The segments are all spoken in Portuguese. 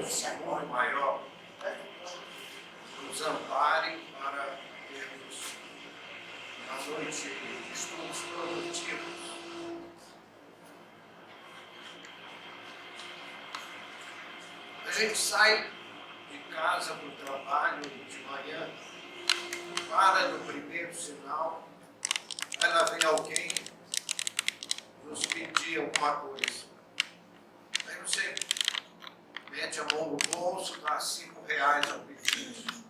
esse amor maior nos ampare para termos uma noite de estudos produtivos. A gente sai de casa para o trabalho de manhã, para no primeiro sinal, aí lá vem alguém nos pedir alguma coisa. Aí você mete a mão no bolso, dá R$5 ao pedido.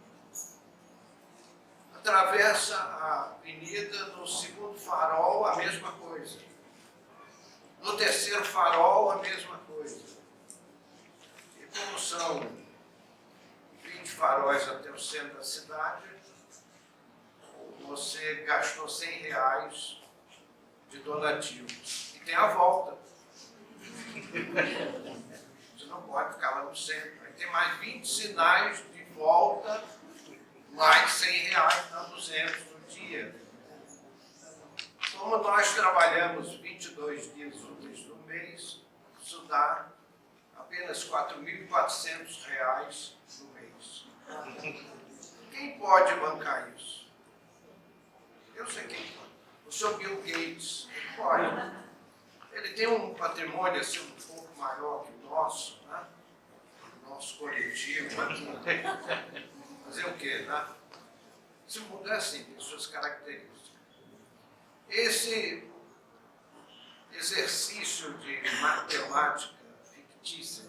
Atravessa a avenida, no segundo farol, a mesma coisa. No terceiro farol, a mesma coisa. E como são 20 faróis até o centro da cidade, você gastou R$100 de donativos. E tem a volta. Você não pode ficar lá no centro. Aí tem mais 20 sinais de volta, mais R$100, dá 200 no dia. Como nós trabalhamos 22 dias úteis no mês, isso dá apenas R$4.400 no mês. Quem pode bancar isso? Eu sei quem pode. O senhor Bill Gates, ele pode. Ele tem um patrimônio assim um pouco maior que o nosso, né? O nosso coletivo aqui. Fazer o quê, né? Esse mundo é assim, tem suas características. Esse exercício de matemática fictícia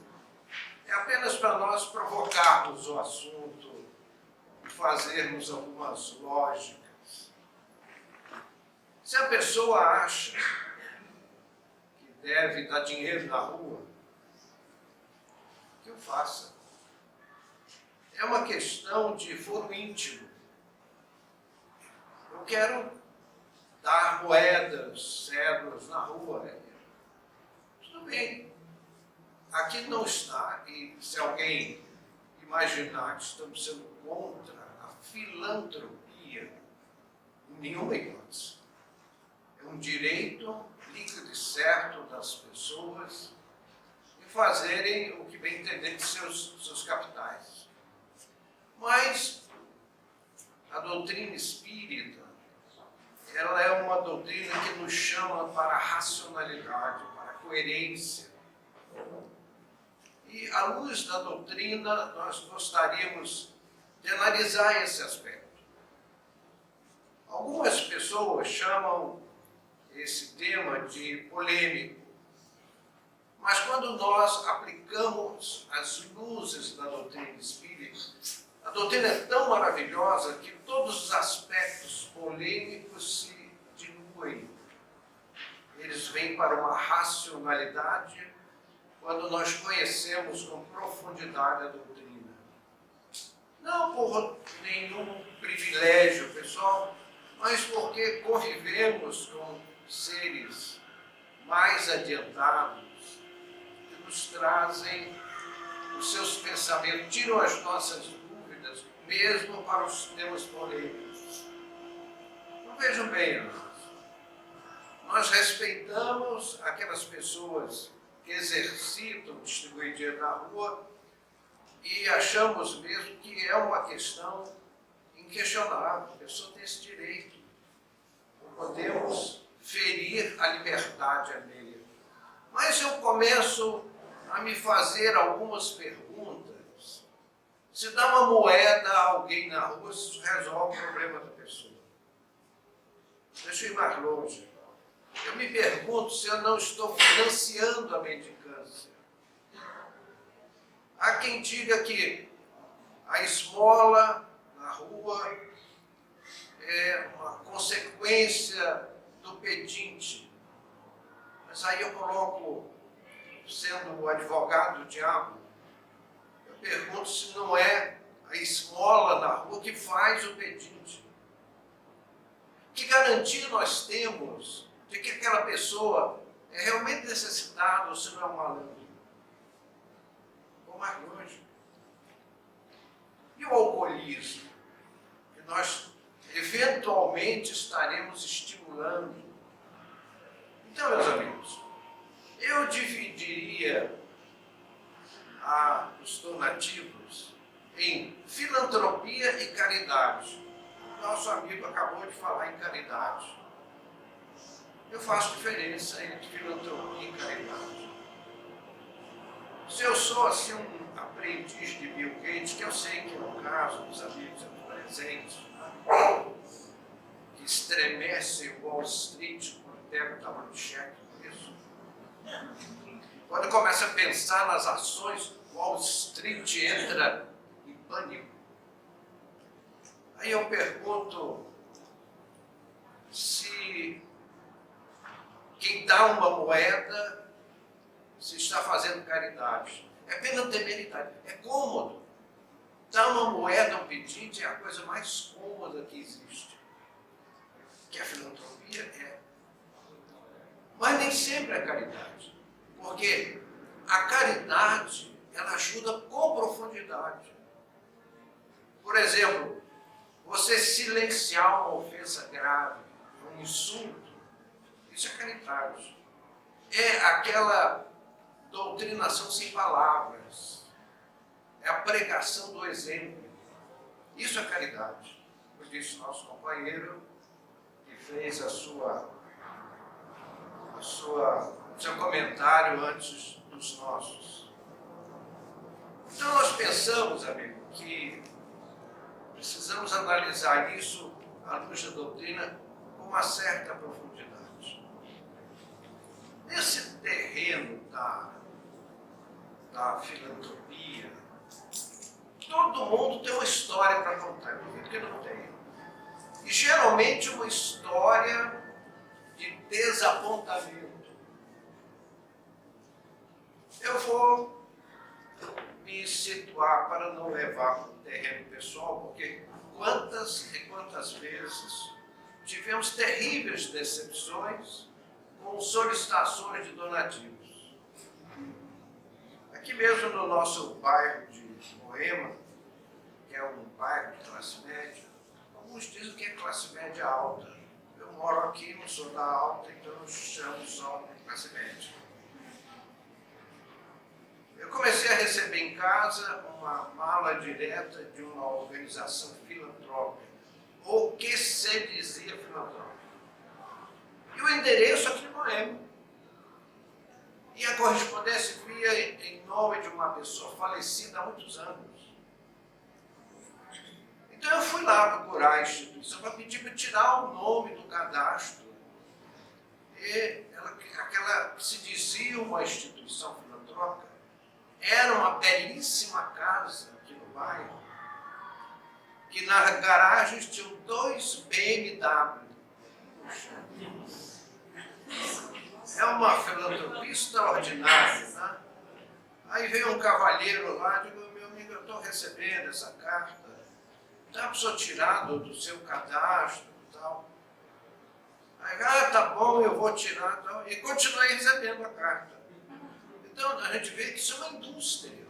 é apenas para nós provocarmos o assunto e fazermos algumas lógicas. Se a pessoa acha que deve dar dinheiro na rua, que o faça. É uma questão de foro íntimo. Eu quero dar moedas, cédulas na rua. Tudo bem. Aqui não está, e se alguém imaginar que estamos sendo contra a filantropia, em nenhuma hipótese. É um direito líquido e certo das pessoas em fazerem o que bem entender de seus capitais. Mas a doutrina espírita, ela é uma doutrina que nos chama para a racionalidade, para a coerência. E, à luz da doutrina, nós gostaríamos de analisar esse aspecto. Algumas pessoas chamam esse tema de polêmico, mas quando nós aplicamos as luzes da doutrina espírita, a doutrina é tão maravilhosa que todos os aspectos polêmicos se diluem. Eles vêm para uma racionalidade quando nós conhecemos com profundidade a doutrina. Não por nenhum privilégio pessoal, mas porque convivemos com seres mais adiantados que nos trazem os seus pensamentos, tiram as nossas dúvidas, mesmo para os temas polêmicos. Então vejam bem, irmãos, nós respeitamos aquelas pessoas que exercitam distribuir dinheiro na rua e achamos mesmo que é uma questão inquestionável. A pessoa tem esse direito. Não podemos ferir a liberdade alheia. Mas eu começo a me fazer algumas perguntas. Se dá uma moeda a alguém na rua, isso resolve o problema da pessoa. Deixa eu ir mais longe. Eu me pergunto se eu não estou financiando a mendicância. Há quem diga que a esmola na rua é uma consequência do pedinte. Mas aí eu coloco, sendo o advogado do diabo, eu pergunto se não é a esmola na rua que faz o pedinte. Que garantia nós temos de que aquela pessoa é realmente necessitada ou se não é um malandro? Vou mais longe. E o alcoolismo? Que nós eventualmente estaremos estimulando. Então, meus amigos, eu dividiria os donativos em filantropia e caridade. Nosso amigo acabou de falar em caridade. Eu faço diferença entre filantropia e caridade. Se eu sou assim um aprendiz de Bill Gates, que eu sei que é o caso dos amigos aqui presentes, que estremecem Wall Street quando pega o tamanho do cheque por isso. Quando começa a pensar nas ações, Wall Street entra em pânico. Aí eu pergunto se quem dá uma moeda se está fazendo caridade. É pela temeridade, é cômodo. Dar uma moeda ao pedinte é a coisa mais cômoda que existe. Que a filantropia é. Mas nem sempre é caridade. Porque a caridade, ela ajuda com profundidade. Por exemplo, você silenciar uma ofensa grave, um insulto, isso é caridade. É aquela doutrinação sem palavras. É a pregação do exemplo. Isso é caridade. Como disse nosso companheiro, que fez seu comentário antes dos nossos. Então nós pensamos, amigo, que precisamos analisar isso à luz da doutrina com uma certa profundidade. Nesse terreno da filantropia, todo mundo tem uma história para contar, eu duvido que não tem. E geralmente uma história de desapontamento. Eu vou me situar para não levar para o terreno pessoal, porque quantas e quantas vezes tivemos terríveis decepções com solicitações de donativos. Aqui mesmo no nosso bairro de Moema, que é um bairro de classe média, alguns dizem que é classe média alta. Eu moro aqui, não sou da alta, então eu chamo só de classe média. Eu comecei a receber em casa uma mala direta de uma organização filantrópica. O que se dizia filantrópica? E o endereço aqui no Moema. E a correspondência via em nome de uma pessoa falecida há muitos anos. Então eu fui lá procurar a instituição para pedir para tirar o nome do cadastro. E aquela que se dizia uma instituição filantrópica, era uma belíssima casa aqui no bairro, que nas garagens tinham 2 BMW. É uma filantropia extraordinária, né? Aí veio um cavalheiro lá e disse, meu amigo, eu estou recebendo essa carta, dá para o senhor tirar do seu cadastro e tal. Aí, tá bom, eu vou tirar, tal. E continuei recebendo a carta. Então, a gente vê que isso é uma indústria.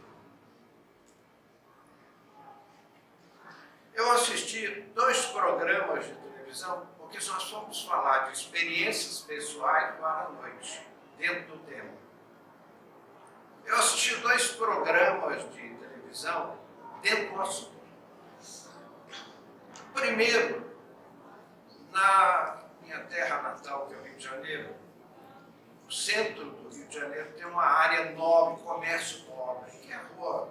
Eu assisti 2 programas de televisão, porque nós fomos falar de experiências pessoais para a noite, dentro do tema. Eu assisti 2 programas de televisão dentro do assunto. Primeiro, na minha terra natal, que é o Rio de Janeiro, o centro do Rio de Janeiro tem uma área nobre, comércio nobre, que é a rua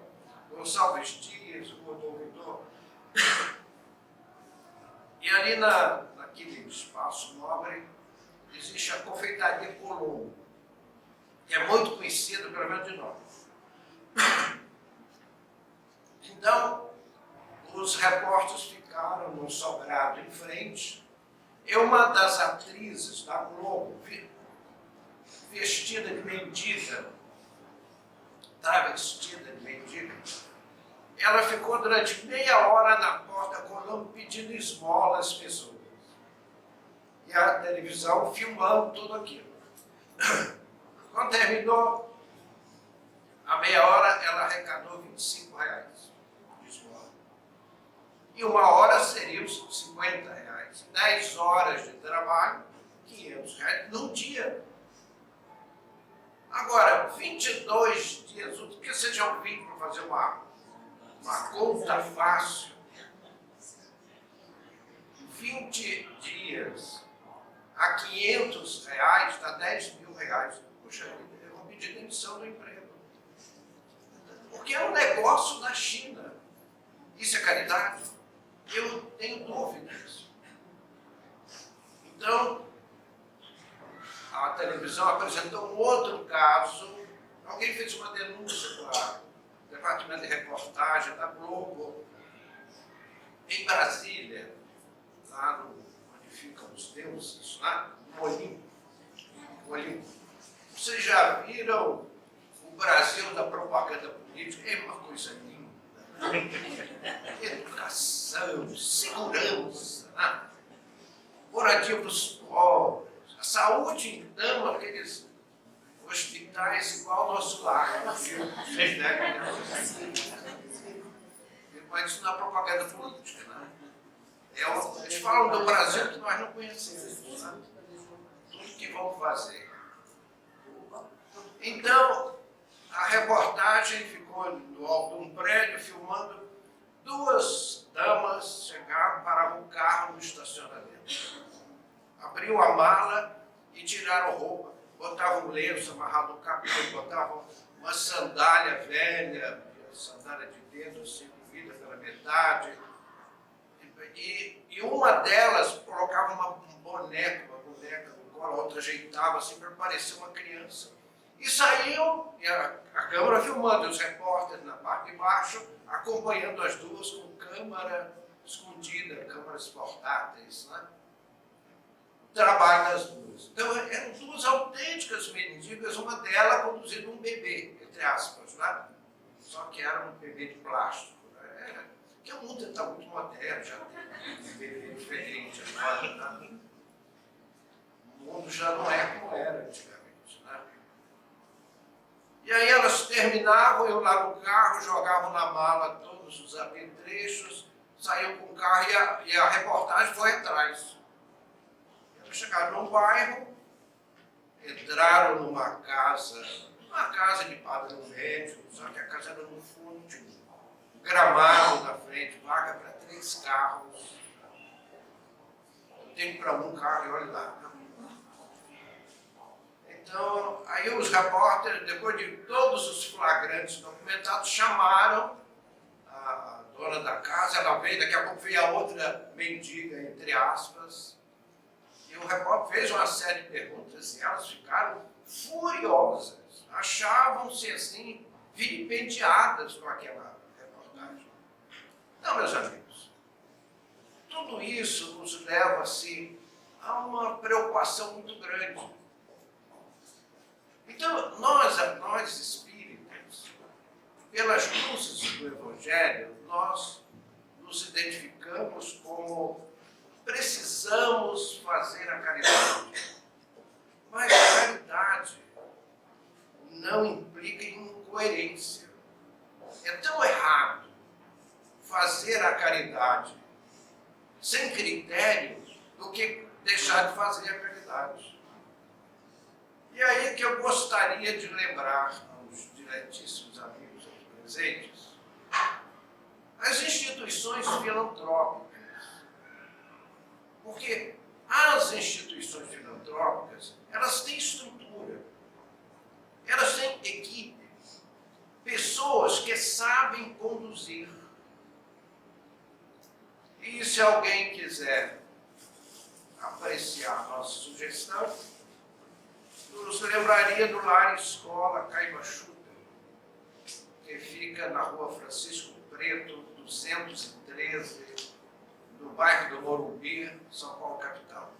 Gonçalves Dias, rua do Ouvidor. E ali naquele espaço nobre existe a confeitaria Colombo, que é muito conhecida pelo menos de nós. Então, os repórteres ficaram no sobrado em frente, e uma das atrizes da Globo, vestida de mendiga, travestida de mendiga, ela ficou durante meia hora na porta Colombo pedindo esmola às pessoas. E a televisão filmando tudo aquilo. Quando terminou, a meia hora ela arrecadou R$25 de esmola. E 1 hora seriam R$50. 10 horas de trabalho, R$500 num dia. Agora, 22 dias úteis, porque você já ouviu para fazer uma conta fácil, 20 dias a R$ 500 dá R$ 10.000. Puxa vida, eu vou pedir demissão do emprego. Porque é um negócio da China. Isso é caridade? Eu tenho dúvidas. Então, a televisão apresentou um outro caso. Alguém fez uma denúncia para o Departamento de Reportagem da Globo, em Brasília, lá onde ficam os deuses, lá no Olimpo. Vocês já viram o Brasil da propaganda política? É uma coisa linda. Educação, segurança, né? Moradia para os pobres, a saúde, então, aqueles hospitais igual ao nosso lar. Mas isso não é propaganda política, né? Eles falam do Brasil que nós não conhecemos, né? Tudo que vão fazer. Então, a reportagem ficou no alto de um prédio filmando duas damas chegaram, paravam o carro no estacionamento. Abriu a mala e tiraram roupa. Botavam um lenço amarrado no cabelo, botavam uma sandália velha, sandália de dedo, assim, comida pela metade. E uma delas colocava um boneco, uma boneca no colo, a outra ajeitava assim para parecer uma criança. E saíam, e a câmera filmando, os repórteres na parte de baixo, acompanhando as duas com câmera escondida, câmeras portáteis, né? O trabalho das duas. Então, eram duas autênticas mendigas, uma delas conduzindo um bebê, entre aspas, né? Só que era um bebê de plástico. Né? Porque o mundo está muito moderno, já tem um bebê diferente agora, né? O mundo já não é como era antigamente, né? E aí elas terminavam, eu lá no carro, jogavam na mala todos os apetrechos, saíam com o carro e a reportagem foi atrás. Elas chegaram num bairro, entraram numa casa de padrão médio, só que a casa era no fundo, tinha um gramado na frente, vaga para 3 carros. Tem para um carro e olha lá. Então, aí os repórteres, depois de todos os flagrantes documentados, chamaram a dona da casa, ela veio, daqui a pouco veio a outra mendiga, entre aspas, e o repórter fez uma série de perguntas e elas ficaram furiosas, achavam-se assim, vilipendiadas com aquela reportagem. Não, meus amigos, tudo isso nos leva, assim, a uma preocupação muito grande. Então, nós espíritas, pelas luzes do Evangelho, nós nos identificamos como precisamos fazer a caridade. Mas a caridade não implica em incoerência. É tão errado fazer a caridade sem critério do que deixar de fazer a caridade. E aí que eu gostaria de lembrar aos diletíssimos amigos aqui presentes as instituições filantrópicas. Porque as instituições filantrópicas, elas têm estrutura, elas têm equipe, pessoas que sabem conduzir. E se alguém quiser apreciar nossa sugestão, nos lembraria do Lar Escola Caimachuta, que fica na Rua Francisco Preto, 213, no bairro do Morumbi, São Paulo, capital.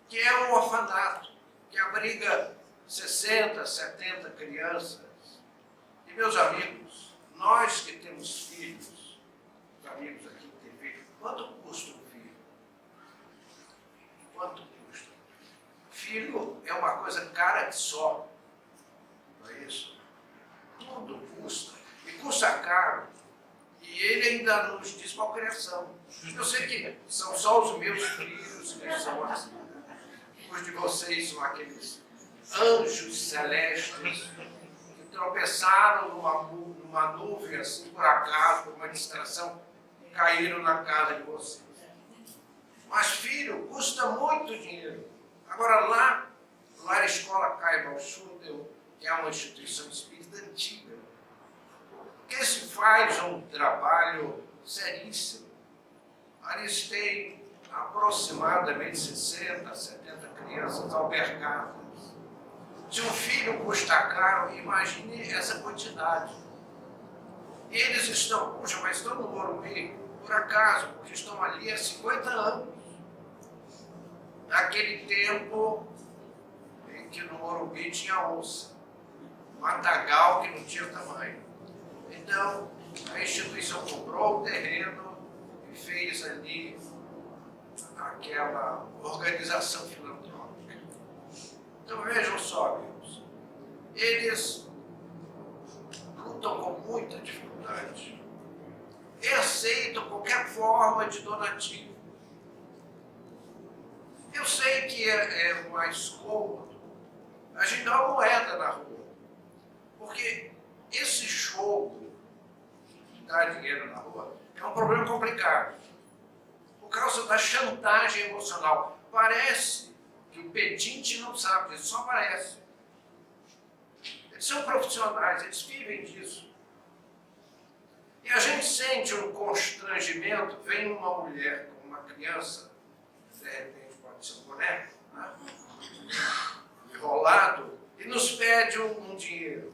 Que é um orfanato, que abriga 60, 70 crianças. E, meus amigos, nós que temos filhos, os amigos aqui que têm filho, quanto custa um filho? Quanto custa? Filho é uma coisa cara que só, não é isso? Tudo custa, e custa caro. E ele ainda nos diz malcriação. Eu sei que são só os meus filhos que são assim. Os de vocês são aqueles anjos celestes que tropeçaram numa nuvem, assim, por acaso, por uma distração, e caíram na casa de vocês. Mas, filho, custa muito dinheiro. Agora, lá a Escola Caibal Schuttel, que é uma instituição espírita antiga, que se faz um trabalho seríssimo. Eles têm aproximadamente 60, 70 crianças albergadas. Se um filho custa caro, imagine essa quantidade. Eles estão, puxa, mas estão no Morumbi, por acaso, porque estão ali há 50 anos. Naquele tempo em que no Morumbi tinha onça, matagal que não tinha tamanho. Então, a instituição comprou o terreno e fez ali aquela organização filantrópica. Então, vejam só, amigos, eles lutam com muita dificuldade e aceitam qualquer forma de donativo. Eu sei que é mais cômodo a gente dar uma moeda na rua, porque esse jogo de dar dinheiro na rua é um problema complicado, por causa da chantagem emocional. Parece que o pedinte não sabe disso, só parece. Eles são profissionais, eles vivem disso. E a gente sente um constrangimento, vem uma mulher com uma criança, de repente pode ser um boneco, né? Enrolado, e nos pede um dinheiro.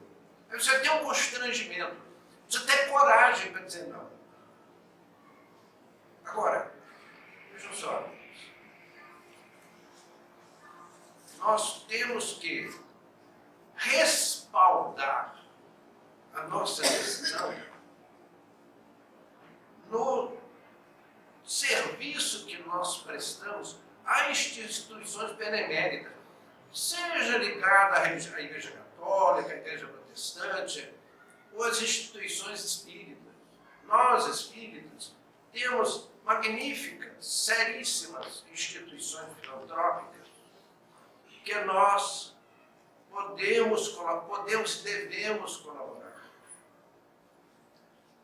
Aí você tem um constrangimento, você tem coragem para dizer não. Agora, vejam só, nós temos que respaldar a nossa decisão no serviço que nós prestamos a instituições beneméritas, seja ligada à Igreja Católica, à Igreja Protestante, ou às instituições espíritas. Nós, espíritas, temos magníficas, seríssimas instituições filantrópicas que nós devemos colaborar.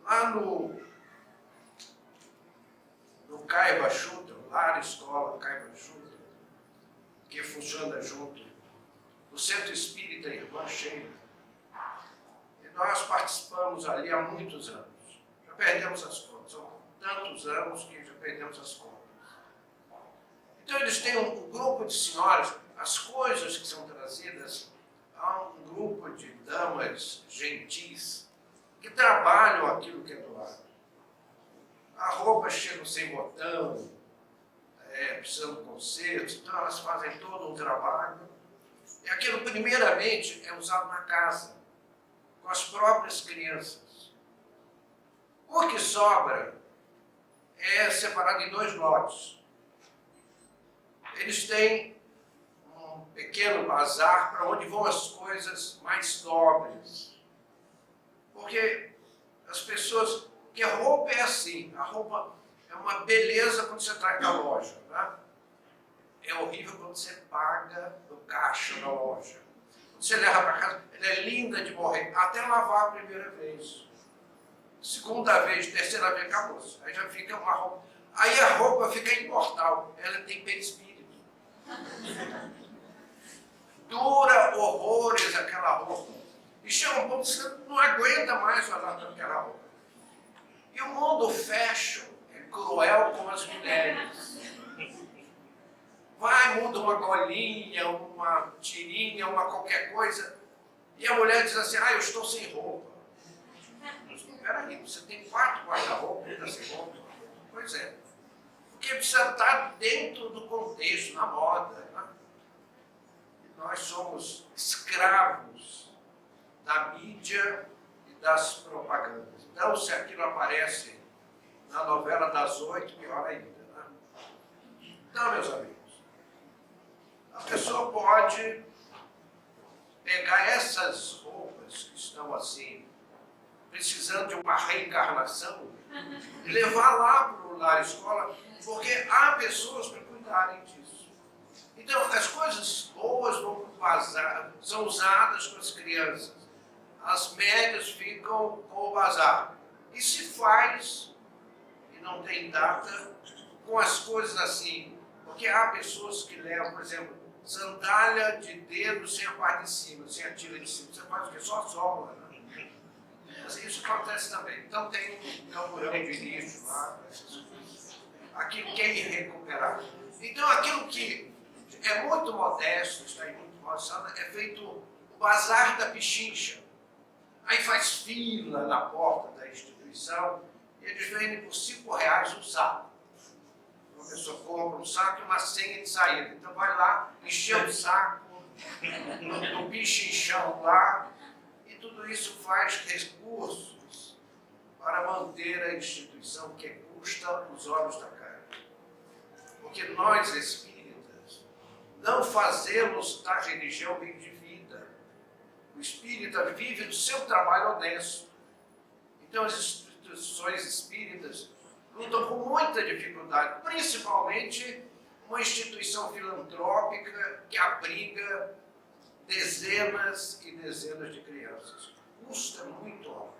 Lá no Caibal Schuttel, lá na escola Caibal Schuttel, que funciona junto do Centro Espírita Irmã Sheila, e nós participamos ali há muitos anos. Já perdemos as contas, são tantos anos que já perdemos as contas. Então eles têm um grupo de senhoras, as coisas que são trazidas a um grupo de damas gentis que trabalham aquilo que é doado. A roupa chega sem botão, precisando de conserto, então elas fazem todo um trabalho. E aquilo, primeiramente, é usado na casa, com as próprias crianças. O que sobra é separado em 2 lotes. Eles têm um pequeno bazar para onde vão as coisas mais nobres. Porque as pessoas... Porque a roupa é assim, a roupa é uma beleza quando você traz da loja, né? É horrível quando você paga no caixa da loja. Quando você leva para casa, ela é linda de morrer, até lavar a primeira vez. Segunda vez, terceira vez, acabou. Aí já fica uma roupa. Aí a roupa fica imortal, ela tem perispírito. Dura horrores aquela roupa. E chega um ponto que você não aguenta mais olhar para aquela roupa. E o mundo fashion é cruel com as mulheres. Vai, muda uma golinha, uma tirinha, uma qualquer coisa, e a mulher diz assim, eu estou sem roupa. Peraí, você tem 4 guarda-roupa e está sem roupa? Pois é. Porque precisa estar dentro do contexto, na moda. Né? Nós somos escravos da mídia e das propagandas. Então, se aquilo aparece na novela das 8, pior ainda. Né? Então, meus amigos, a pessoa pode pegar essas roupas que estão assim, precisando de uma reencarnação, e levar lá para o lar escola, porque há pessoas para cuidarem disso. Então, as coisas boas vão para o bazar, são usadas com as crianças. As médias ficam com o bazar. E se faz, e não tem data, com as coisas assim. Porque há pessoas que levam, por exemplo, sandália de dedo sem a parte de cima, sem a tira de cima. Você faz o quê? Só a sola, né? Mas isso acontece também. Então tem um camburão de lixo lá, aquilo que é irrecuperável. Então aquilo que é muito modesto, está aí muito modesto, é feito o bazar da pichincha. Aí faz fila na porta da instituição e eles vendem por R$5 um saco. Uma pessoa compra um saco e uma senha de saída. Então vai lá, encher o saco do pichinchão lá, e tudo isso faz recursos para manter a instituição que custa os olhos da cara. Porque nós, espíritas, não fazemos da religião meio de vida. O espírita vive do seu trabalho honesto. Então as instituições espíritas lutam com muita dificuldade, principalmente uma instituição filantrópica que abriga dezenas e dezenas de crianças. Custa muito alto,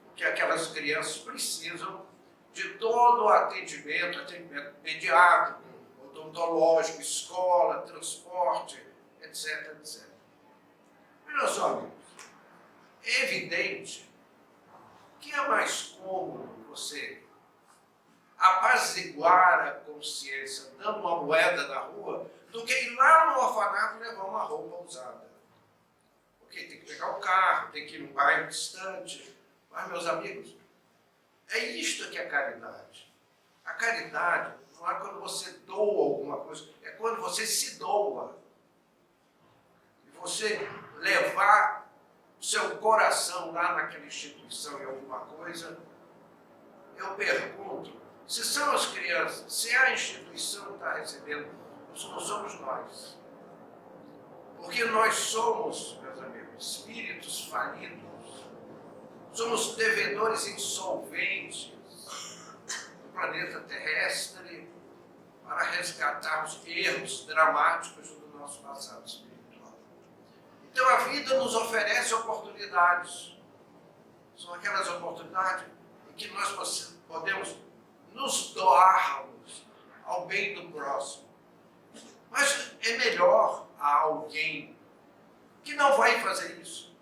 porque aquelas crianças precisam de todo o atendimento pediátrico, odontológico, escola, transporte, etc, etc. Meus só, amigos, é evidente que é mais cômodo você apaziguar a consciência dando uma moeda na rua do que ir lá no orfanato levar uma roupa usada. Porque tem que pegar o carro, tem que ir num bairro distante. Mas, meus amigos, é isto que é caridade. A caridade não é quando você doa alguma coisa, é quando você se doa. E você levar o seu coração lá naquela instituição em alguma coisa. Eu pergunto, se são as crianças, se a instituição está recebendo, não somos nós. Porque nós somos, meus amigos, espíritos falidos. Somos devedores insolventes do planeta terrestre para resgatarmos erros dramáticos do nosso passado espiritual. Então a vida nos oferece oportunidades. São aquelas oportunidades em que nós podemos nos doarmos ao bem do próximo. Mas é melhor a alguém que não vai fazer isso,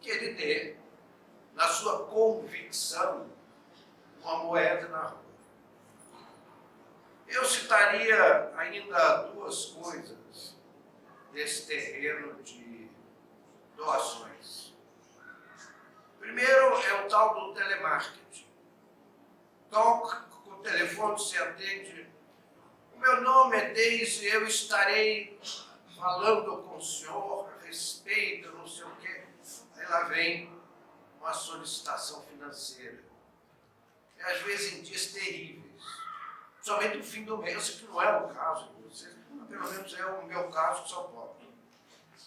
que ele dê, na sua convicção, uma moeda na rua. Eu citaria ainda duas coisas desse terreno de doações. Primeiro é o tal do telemarketing. Toca com o telefone, se atende. O meu nome é Deise, eu estarei falando com o senhor a respeito, não sei o quê. Aí lá vem uma solicitação financeira. E às vezes em dias terríveis. Somente no fim do mês, eu sei que não é o caso de vocês, mas pelo menos é o meu caso que só pode.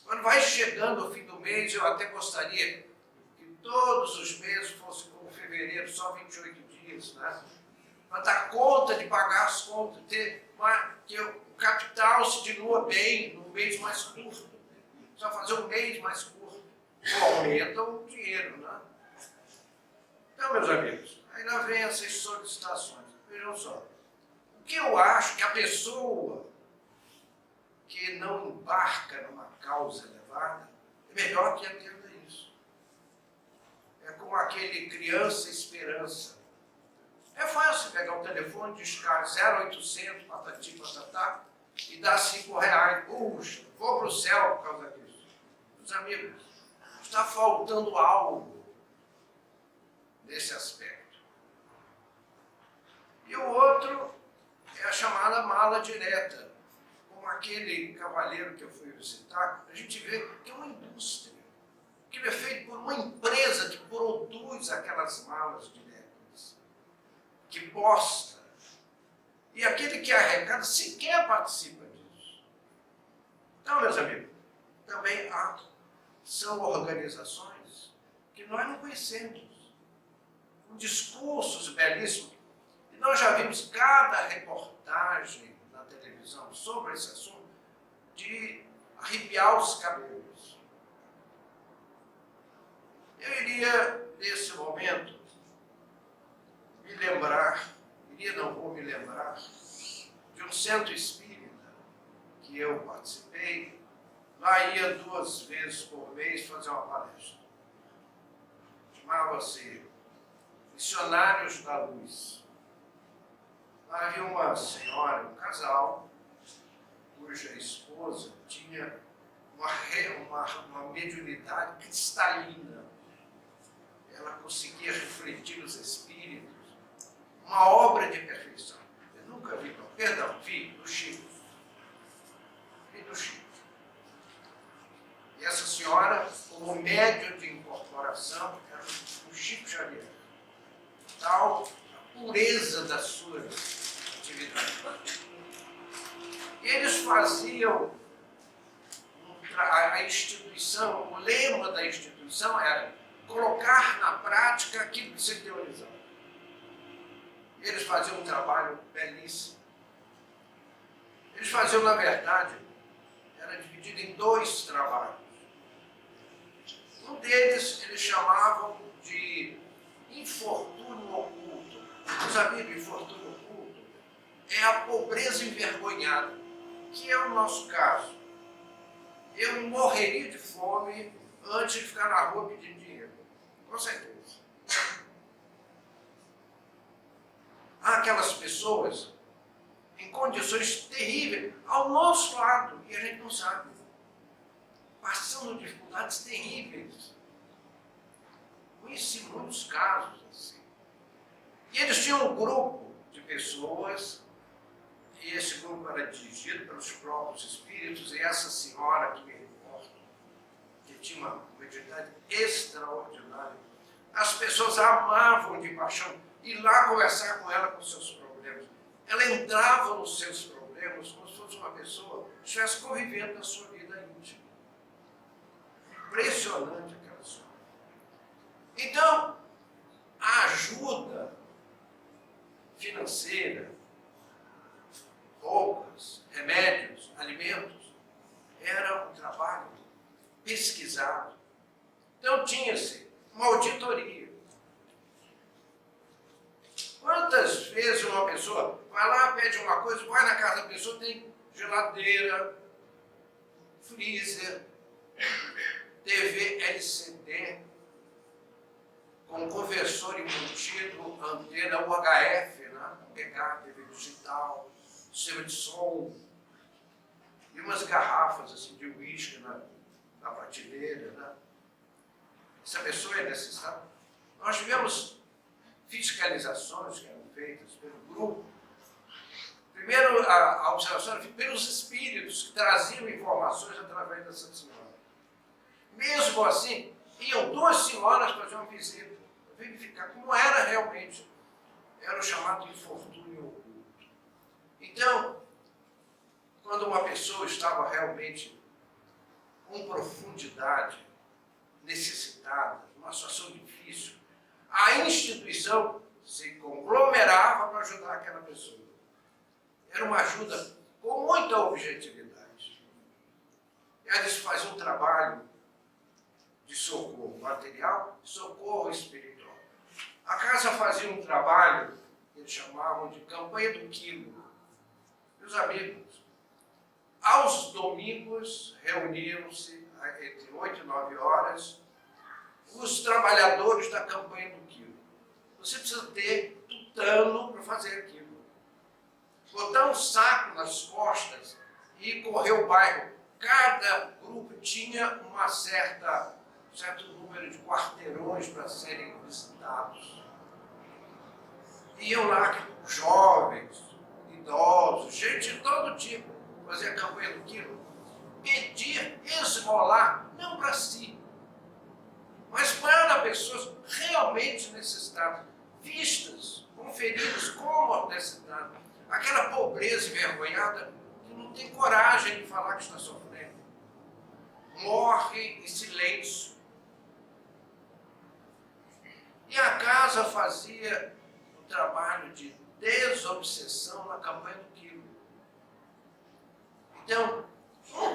Quando vai chegando o fim do mês, eu até gostaria que todos os meses fossem como fevereiro, só 28 dias, né? Para dar conta de pagar as contas, que o capital se dilua bem num mês mais curto. Só fazer um mês mais curto. Aumenta o dinheiro, né? Então, meus amigos, aí lá vem essas solicitações. Vejam só. O que eu acho que a pessoa que não embarca numa causa elevada, é melhor que atenda isso. É como aquele criança esperança. É fácil pegar o telefone, discar 0800, patati, patatá, e dar R$5. Puxa, vou para o céu por causa disso. Meus amigos, está faltando algo nesse aspecto. E o outro é a chamada mala direta. Como aquele cavalheiro que eu fui visitar, a gente vê que é uma indústria. Aquilo é feito por uma empresa que produz aquelas malas diretas, que posta. E aquele que arrecada sequer participa disso. Então, meus amigos, também são organizações que nós não conhecemos. Com discursos belíssimos. E nós já vimos cada reportagem na televisão sobre esse assunto, de arrepiar os cabelos. Eu iria, nesse momento, me lembrar, vou me lembrar, de um centro espírita que eu participei. Lá ia 2 vezes por mês fazer uma palestra. Chamava-se Missionários da Luz. Lá havia uma senhora, um casal, cuja esposa tinha uma mediunidade cristalina. Ela conseguia refletir os espíritos. Uma obra de perfeição. Eu nunca vi, perdão, vi do Chico. Vi do Chico. E essa senhora, como médium de incorporação, era o Chico Xavier. Tal a pureza da sua atividade. E eles faziam a instituição, o lema da instituição era colocar na prática aquilo que se teorizava. Eles faziam um trabalho belíssimo. Eles faziam, na verdade, era dividido em 2 trabalhos. Um deles, eles chamavam de infortúnio oculto. Os amigos, infortúnio oculto é a pobreza envergonhada, que é o nosso caso. Eu morreria de fome antes de ficar na rua pedindo dinheiro. Com certeza. Há aquelas pessoas em condições terríveis ao nosso lado e a gente não sabe. Passando dificuldades terríveis. Conheci muitos casos assim. E eles tinham um grupo de pessoas, e esse grupo era dirigido pelos próprios espíritos, e essa senhora que me recordo, que tinha uma mediunidade extraordinária, as pessoas amavam de paixão ir lá conversar com ela com seus problemas. Ela entrava nos seus problemas como se fosse uma pessoa que estivesse convivendo na sua vida íntima. Impressionante aquela senhora. Então, a ajuda financeira, roupas, remédios, alimentos, era um trabalho pesquisado. Então, tinha-se uma auditoria. Quantas vezes uma pessoa vai lá, pede uma coisa, vai na casa da pessoa, tem geladeira, freezer, TV LCD, com conversor embutido, antena UHF, né? Pegar TV digital, sistema de som, e umas garrafas assim, de uísque na prateleira. Né? Essa pessoa é necessária. Nós tivemos fiscalizações que eram feitas pelo grupo. Primeiro, a observação era feita pelos espíritos que traziam informações através dessa senhora. Mesmo assim, iam 2 senhoras fazer uma visita, verificar como era realmente. Era o chamado infortúnio oculto. Então, quando uma pessoa estava realmente com profundidade, necessitada, numa situação difícil, a instituição se conglomerava para ajudar aquela pessoa. Era uma ajuda com muita objetividade. Eles faziam um trabalho de socorro material e socorro espiritual. A casa fazia um trabalho que eles chamavam de campanha do quilo. Meus amigos, aos domingos reuniam-se entre 8 e 9 horas os trabalhadores da campanha do quilo. Você precisa ter tutano para fazer aquilo. Botar um saco nas costas e correr o bairro. Cada grupo tinha um certo número de quarteirões para serem visitados. Iam lá jovens, idosos, gente de todo tipo, fazer a campanha do quilo. Pedir, esmolar, não para si, mas para pessoas realmente necessitadas, vistas, conferidas como necessitadas. Aquela pobreza envergonhada que não tem coragem de falar que está sofrendo. Morre em silêncio. E a casa fazia um trabalho de desobsessão na campanha do quilo. Então, um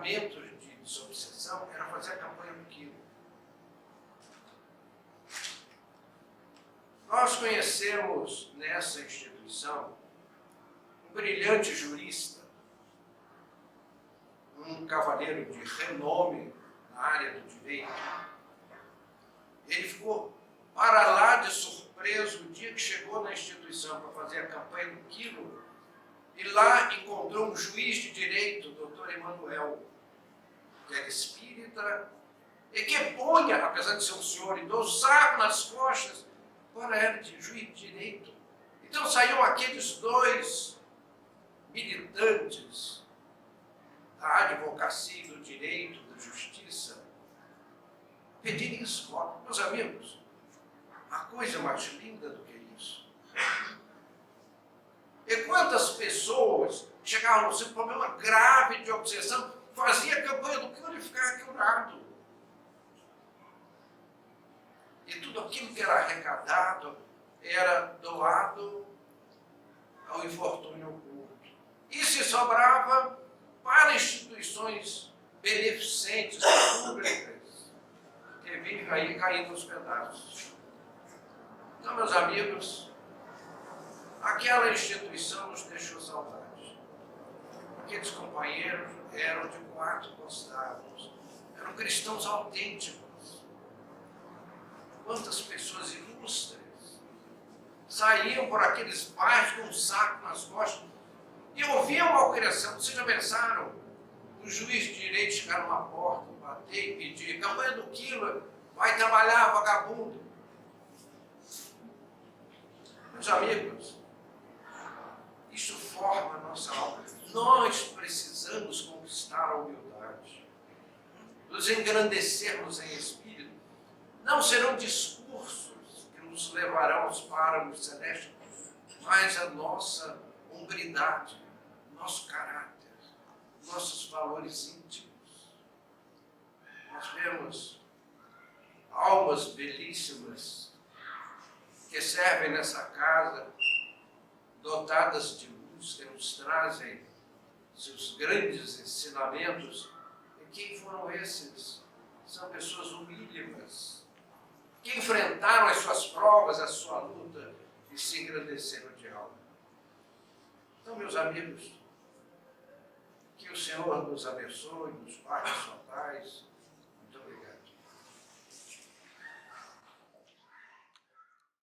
fundamentos de desobsessão era fazer a campanha do quilo. Nós conhecemos nessa instituição um brilhante jurista, um cavalheiro de renome na área do direito. Ele ficou para lá de surpreso o dia que chegou na instituição para fazer a campanha do quilo, e lá encontrou um juiz de direito, o doutor Emanuel, que era espírita, e que punha, apesar de ser um senhor idoso, saco nas costas, para era de juiz de direito. Então saíram aqueles dois militantes da advocacia, do direito, da justiça, pedirem esmola. Meus amigos, a coisa mais linda do que isso. E quantas pessoas chegavam no seu problema grave de obsessão, fazia a campanha do quilo e ficava curado. E tudo aquilo que era arrecadado era doado ao infortúnio oculto. E se sobrava para instituições beneficentes públicas, que vivem aí caindo aos pedaços. Então, meus amigos, aquela instituição nos deixou saudade. Aqueles companheiros eram de quatro costados, eram cristãos autênticos. Quantas pessoas ilustres saíam por aqueles bairros com um saco nas costas e ouviam a malcriação. Vocês já pensaram? O juiz de direito chegar numa porta, bater e pedir: campanha do quilo, vai trabalhar, vagabundo. Meus amigos, isso forma a nossa alma. Nós precisamos conquistar a humildade, nos engrandecermos em espírito. Não serão discursos que nos levarão aos páramos celestes, mas a nossa hombridade, nosso caráter, nossos valores íntimos. Nós vemos almas belíssimas que servem nessa casa, dotadas de luz, que nos trazem seus grandes ensinamentos. E quem foram esses? São pessoas humílimas, que enfrentaram as suas provas, a sua luta e se engrandeceram de alma. Então, meus amigos, que o Senhor nos abençoe, nos guarde a sua paz,